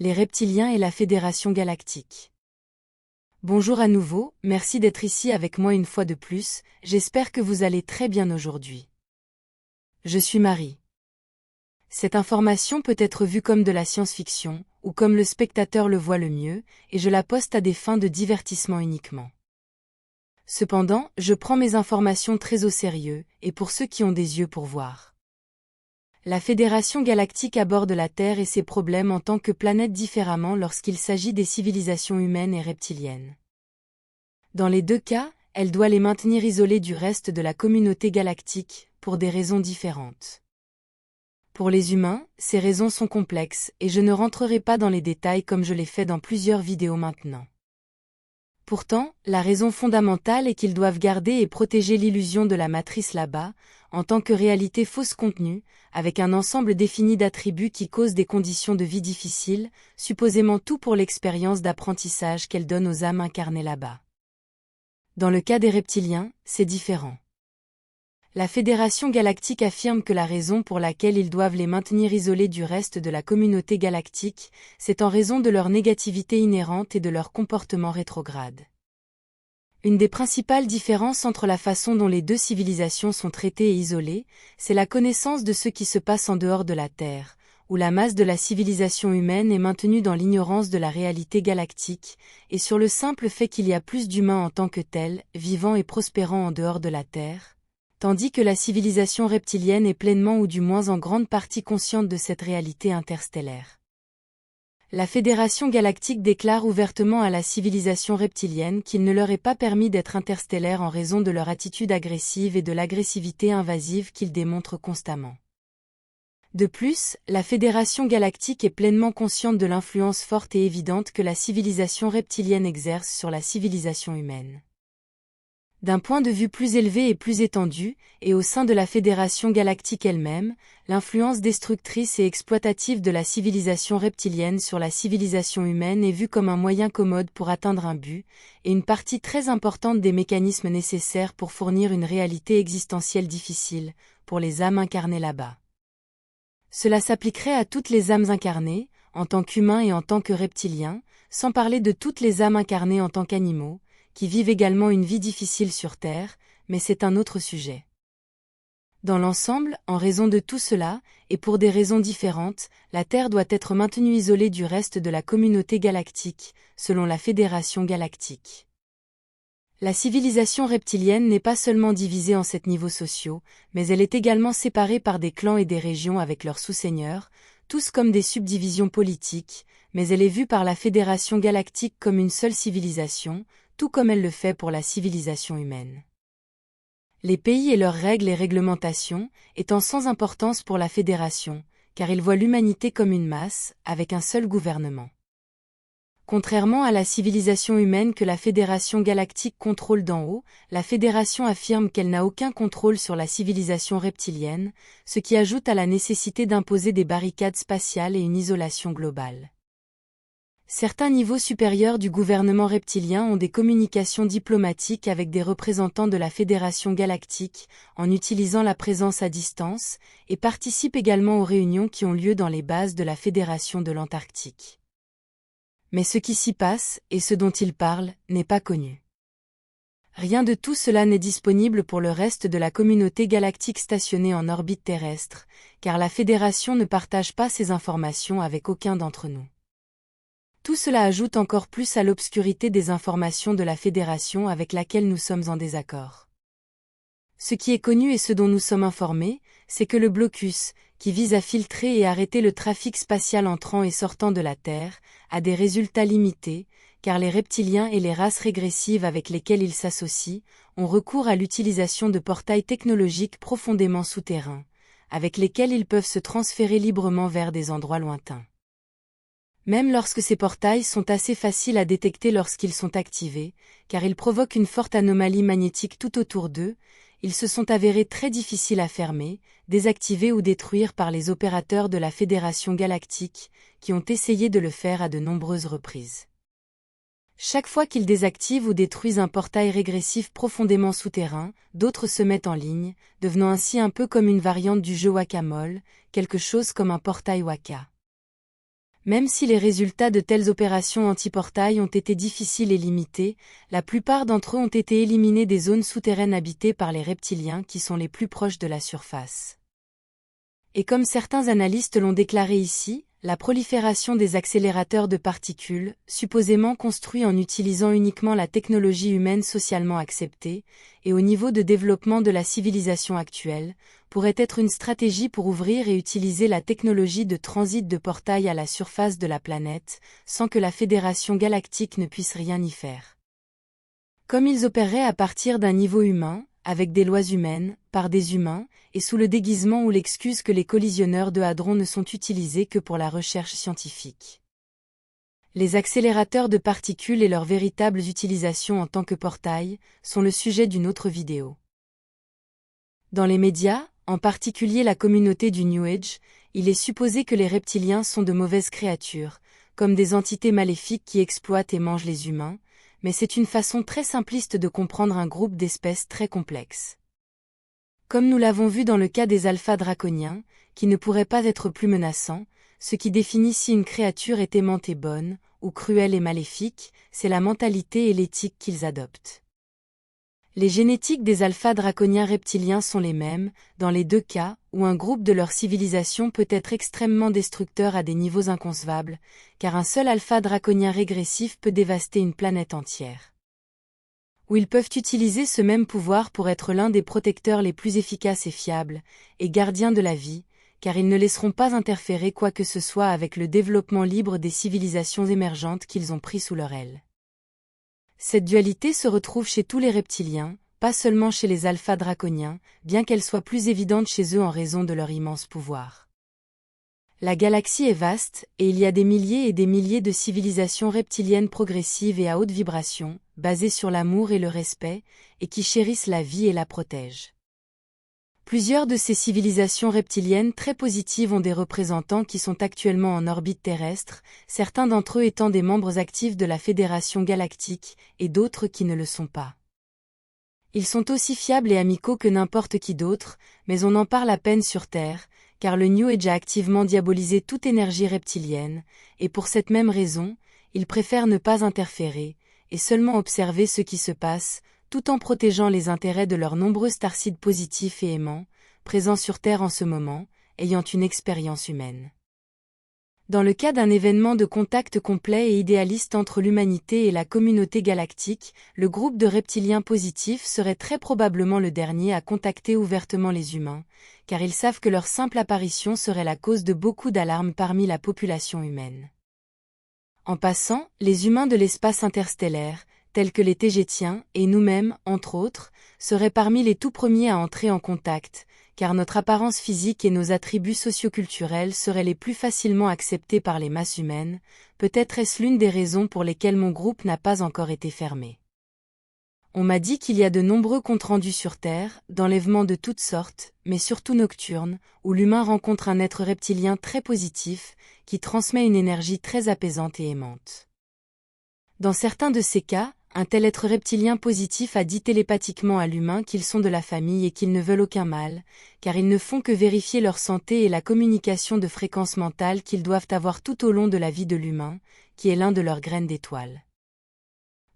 Les reptiliens et la Fédération galactique. Bonjour à nouveau, merci d'être ici avec moi une fois de plus, j'espère que vous allez très bien aujourd'hui. Je suis Marie. Cette information peut être vue comme de la science-fiction, ou comme le spectateur le voit le mieux, et je la poste à des fins de divertissement uniquement. Cependant, je prends mes informations très au sérieux, et pour ceux qui ont des yeux pour voir. La Fédération galactique aborde la Terre et ses problèmes en tant que planète différemment lorsqu'il s'agit des civilisations humaines et reptiliennes. Dans les deux cas, elle doit les maintenir isolés du reste de la communauté galactique, pour des raisons différentes. Pour les humains, ces raisons sont complexes, et je ne rentrerai pas dans les détails comme je l'ai fait dans plusieurs vidéos maintenant. Pourtant, la raison fondamentale est qu'ils doivent garder et protéger l'illusion de la matrice là-bas, en tant que réalité fausse contenue, avec un ensemble défini d'attributs qui causent des conditions de vie difficiles, supposément tout pour l'expérience d'apprentissage qu'elle donne aux âmes incarnées là-bas. Dans le cas des reptiliens, c'est différent. La Fédération galactique affirme que la raison pour laquelle ils doivent les maintenir isolés du reste de la communauté galactique, c'est en raison de leur négativité inhérente et de leur comportement rétrograde. Une des principales différences entre la façon dont les deux civilisations sont traitées et isolées, c'est la connaissance de ce qui se passe en dehors de la Terre, où la masse de la civilisation humaine est maintenue dans l'ignorance de la réalité galactique, et sur le simple fait qu'il y a plus d'humains en tant que tels, vivant et prospérant en dehors de la Terre, tandis que la civilisation reptilienne est pleinement ou du moins en grande partie consciente de cette réalité interstellaire. La Fédération galactique déclare ouvertement à la civilisation reptilienne qu'il ne leur est pas permis d'être interstellaire en raison de leur attitude agressive et de l'agressivité invasive qu'ils démontrent constamment. De plus, la Fédération galactique est pleinement consciente de l'influence forte et évidente que la civilisation reptilienne exerce sur la civilisation humaine. D'un point de vue plus élevé et plus étendu, et au sein de la Fédération galactique elle-même, l'influence destructrice et exploitative de la civilisation reptilienne sur la civilisation humaine est vue comme un moyen commode pour atteindre un but, et une partie très importante des mécanismes nécessaires pour fournir une réalité existentielle difficile, pour les âmes incarnées là-bas. Cela s'appliquerait à toutes les âmes incarnées, en tant qu'humains et en tant que reptiliens, sans parler de toutes les âmes incarnées en tant qu'animaux, qui vivent également une vie difficile sur Terre, mais c'est un autre sujet. Dans l'ensemble, en raison de tout cela, et pour des raisons différentes, la Terre doit être maintenue isolée du reste de la communauté galactique, selon la Fédération galactique. La civilisation reptilienne n'est pas seulement divisée en 7 niveaux sociaux, mais elle est également séparée par des clans et des régions avec leurs sous-seigneurs, tous comme des subdivisions politiques, mais elle est vue par la Fédération galactique comme une seule civilisation, tout comme elle le fait pour la civilisation humaine. Les pays et leurs règles et réglementations, étant sans importance pour la Fédération, car ils voient l'humanité comme une masse, avec un seul gouvernement. Contrairement à la civilisation humaine que la Fédération galactique contrôle d'en haut, la Fédération affirme qu'elle n'a aucun contrôle sur la civilisation reptilienne, ce qui ajoute à la nécessité d'imposer des barricades spatiales et une isolation globale. Certains niveaux supérieurs du gouvernement reptilien ont des communications diplomatiques avec des représentants de la Fédération galactique, en utilisant la présence à distance, et participent également aux réunions qui ont lieu dans les bases de la Fédération de l'Antarctique. Mais ce qui s'y passe, et ce dont ils parlent, n'est pas connu. Rien de tout cela n'est disponible pour le reste de la communauté galactique stationnée en orbite terrestre, car la Fédération ne partage pas ces informations avec aucun d'entre nous. Tout cela ajoute encore plus à l'obscurité des informations de la Fédération avec laquelle nous sommes en désaccord. Ce qui est connu et ce dont nous sommes informés, c'est que le blocus, qui vise à filtrer et arrêter le trafic spatial entrant et sortant de la Terre, a des résultats limités, car les reptiliens et les races régressives avec lesquelles ils s'associent ont recours à l'utilisation de portails technologiques profondément souterrains, avec lesquels ils peuvent se transférer librement vers des endroits lointains. Même lorsque ces portails sont assez faciles à détecter lorsqu'ils sont activés, car ils provoquent une forte anomalie magnétique tout autour d'eux, ils se sont avérés très difficiles à fermer, désactiver ou détruire par les opérateurs de la Fédération galactique, qui ont essayé de le faire à de nombreuses reprises. Chaque fois qu'ils désactivent ou détruisent un portail régressif profondément souterrain, d'autres se mettent en ligne, devenant ainsi un peu comme une variante du jeu Whac-A-Mole, quelque chose comme un portail Waka. Même si les résultats de telles opérations anti-portail ont été difficiles et limités, la plupart d'entre eux ont été éliminés des zones souterraines habitées par les reptiliens qui sont les plus proches de la surface. Et comme certains analystes l'ont déclaré ici, la prolifération des accélérateurs de particules, supposément construits en utilisant uniquement la technologie humaine socialement acceptée, et au niveau de développement de la civilisation actuelle, pourrait être une stratégie pour ouvrir et utiliser la technologie de transit de portail à la surface de la planète, sans que la Fédération galactique ne puisse rien y faire. Comme ils opéreraient à partir d'un niveau humain, avec des lois humaines, par des humains, et sous le déguisement ou l'excuse que les collisionneurs de hadrons ne sont utilisés que pour la recherche scientifique. Les accélérateurs de particules et leurs véritables utilisations en tant que portail sont le sujet d'une autre vidéo. Dans les médias, en particulier la communauté du New Age, il est supposé que les reptiliens sont de mauvaises créatures, comme des entités maléfiques qui exploitent et mangent les humains, mais c'est une façon très simpliste de comprendre un groupe d'espèces très complexe. Comme nous l'avons vu dans le cas des alphas draconiens, qui ne pourraient pas être plus menaçants, ce qui définit si une créature est aimante et bonne, ou cruelle et maléfique, c'est la mentalité et l'éthique qu'ils adoptent. Les génétiques des alphas draconiens reptiliens sont les mêmes, dans les deux cas, où un groupe de leur civilisation peut être extrêmement destructeur à des niveaux inconcevables, car un seul alpha draconien régressif peut dévaster une planète entière. Où ils peuvent utiliser ce même pouvoir pour être l'un des protecteurs les plus efficaces et fiables, et gardiens de la vie, car ils ne laisseront pas interférer quoi que ce soit avec le développement libre des civilisations émergentes qu'ils ont pris sous leur aile. Cette dualité se retrouve chez tous les reptiliens, pas seulement chez les alphas draconiens, bien qu'elle soit plus évidente chez eux en raison de leur immense pouvoir. La galaxie est vaste, et il y a des milliers et des milliers de civilisations reptiliennes progressives et à haute vibration, basées sur l'amour et le respect, et qui chérissent la vie et la protègent. Plusieurs de ces civilisations reptiliennes très positives ont des représentants qui sont actuellement en orbite terrestre, certains d'entre eux étant des membres actifs de la Fédération galactique, et d'autres qui ne le sont pas. Ils sont aussi fiables et amicaux que n'importe qui d'autre, mais on en parle à peine sur Terre, car le New Age a activement diabolisé toute énergie reptilienne, et pour cette même raison, ils préfèrent ne pas interférer, et seulement observer ce qui se passe, tout en protégeant les intérêts de leurs nombreux starseeds positifs et aimants, présents sur Terre en ce moment, ayant une expérience humaine. Dans le cas d'un événement de contact complet et idéaliste entre l'humanité et la communauté galactique, le groupe de reptiliens positifs serait très probablement le dernier à contacter ouvertement les humains, car ils savent que leur simple apparition serait la cause de beaucoup d'alarmes parmi la population humaine. En passant, les humains de l'espace interstellaire, tels que les Tégétiens, et nous-mêmes, entre autres, seraient parmi les tout premiers à entrer en contact, car notre apparence physique et nos attributs socioculturels seraient les plus facilement acceptés par les masses humaines, peut-être est-ce l'une des raisons pour lesquelles mon groupe n'a pas encore été fermé. On m'a dit qu'il y a de nombreux comptes rendus sur Terre, d'enlèvements de toutes sortes, mais surtout nocturnes, où l'humain rencontre un être reptilien très positif, qui transmet une énergie très apaisante et aimante. Dans certains de ces cas, un tel être reptilien positif a dit télépathiquement à l'humain qu'ils sont de la famille et qu'ils ne veulent aucun mal, car ils ne font que vérifier leur santé et la communication de fréquences mentales qu'ils doivent avoir tout au long de la vie de l'humain, qui est l'un de leurs graines d'étoiles.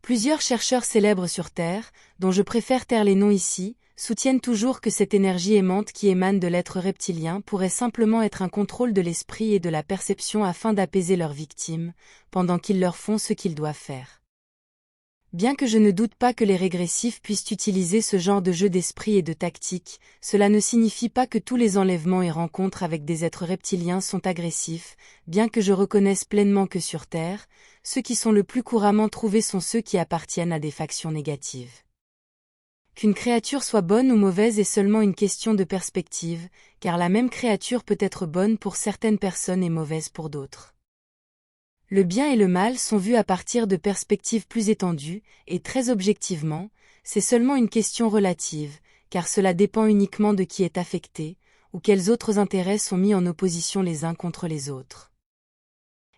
Plusieurs chercheurs célèbres sur Terre, dont je préfère taire les noms ici, soutiennent toujours que cette énergie aimante qui émane de l'être reptilien pourrait simplement être un contrôle de l'esprit et de la perception afin d'apaiser leurs victimes, pendant qu'ils leur font ce qu'ils doivent faire. Bien que je ne doute pas que les régressifs puissent utiliser ce genre de jeu d'esprit et de tactique, cela ne signifie pas que tous les enlèvements et rencontres avec des êtres reptiliens sont agressifs, bien que je reconnaisse pleinement que sur Terre, ceux qui sont le plus couramment trouvés sont ceux qui appartiennent à des factions négatives. Qu'une créature soit bonne ou mauvaise est seulement une question de perspective, car la même créature peut être bonne pour certaines personnes et mauvaise pour d'autres. Le bien et le mal sont vus à partir de perspectives plus étendues, et très objectivement, c'est seulement une question relative, car cela dépend uniquement de qui est affecté, ou quels autres intérêts sont mis en opposition les uns contre les autres.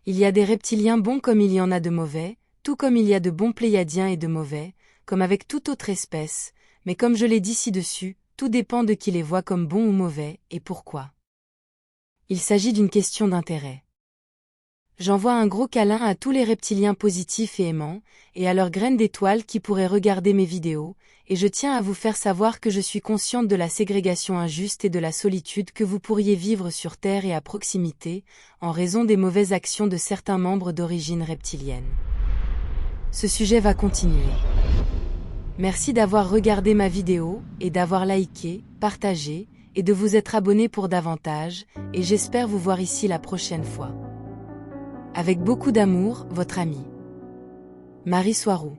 Il y a des reptiliens bons comme il y en a de mauvais, tout comme il y a de bons pléiadiens et de mauvais, comme avec toute autre espèce, mais comme je l'ai dit ci-dessus, tout dépend de qui les voit comme bons ou mauvais, et pourquoi. Il s'agit d'une question d'intérêt. J'envoie un gros câlin à tous les reptiliens positifs et aimants, et à leurs graines d'étoiles qui pourraient regarder mes vidéos, et je tiens à vous faire savoir que je suis consciente de la ségrégation injuste et de la solitude que vous pourriez vivre sur Terre et à proximité, en raison des mauvaises actions de certains membres d'origine reptilienne. Ce sujet va continuer. Merci d'avoir regardé ma vidéo, et d'avoir liké, partagé, et de vous être abonné pour davantage, et j'espère vous voir ici la prochaine fois. Avec beaucoup d'amour, votre amie Marie Soiroux.